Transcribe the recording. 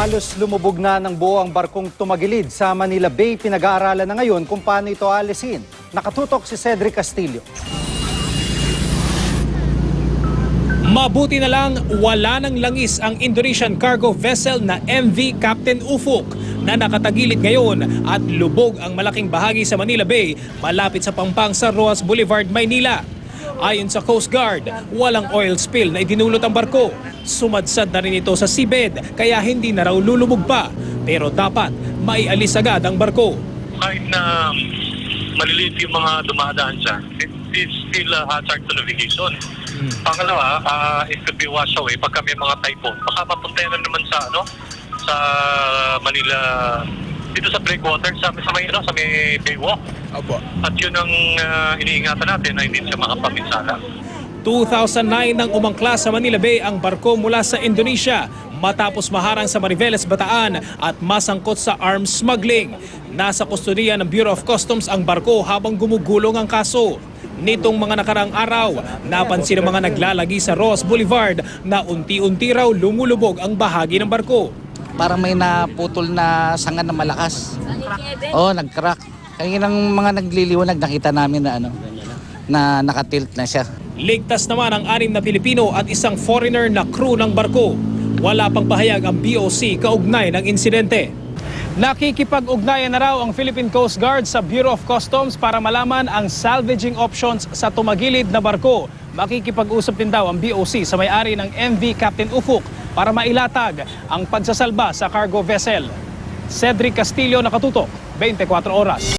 Halos lumubog na ng buo ang barkong tumagilid sa Manila Bay. Pinag-aaralan na ngayon kung paano ito alisin. Nakatutok si Cedric Castillo. Mabuti na lang wala ng langis ang Indonesian cargo vessel na MV Captain Ufuk na nakatagilid ngayon at lubog ang malaking bahagi sa Manila Bay malapit sa Pampang sa Roxas Boulevard, Maynila. Ayon sa Coast Guard, walang oil spill na idinulot ang barko. Sumadsad na rin ito sa seabed kaya hindi na raw lulubog pa. Pero dapat maialis agad ang barko. Kahit na maliliit yung mga dumadaan siya, it is still a hazard to navigation. Pangalawa, it could be washed away pagka may mga typhoon. Baka mapunta na naman sa sa Manila, dito sa breakwater, sa may baywalk. Opo. At yun ang iniingatan natin na hindi siya makapaminsala. 2009 nang umangkla sa Manila Bay ang barko mula sa Indonesia matapos maharang sa Mariveles, Bataan at masangkot sa arms smuggling. Nasa kustodiya ng Bureau of Customs ang barko habang gumugulong ang kaso. Nitong mga nakarang araw, napansin ng mga naglalagi sa Roxas Boulevard na unti-unti raw lumulubog ang bahagi ng barko. Parang may naputol na sanga na malakas. Oo, nag-crack. Kaya ng mga nagliliwanag, nakita namin na nakatilt na siya. Ligtas naman ang 6 na Pilipino at isang foreigner na crew ng barko. Wala pang pahayag ang BOC kaugnay ng insidente. Nakikipag-ugnayan na raw ang Philippine Coast Guard sa Bureau of Customs para malaman ang salvaging options sa tumagilid na barko. Makikipag-usap din daw ang BOC sa may-ari ng MV Captain Ufuk para mailatag ang pagsasalba sa cargo vessel. Cedric Castillo, nakatutok, 24 oras.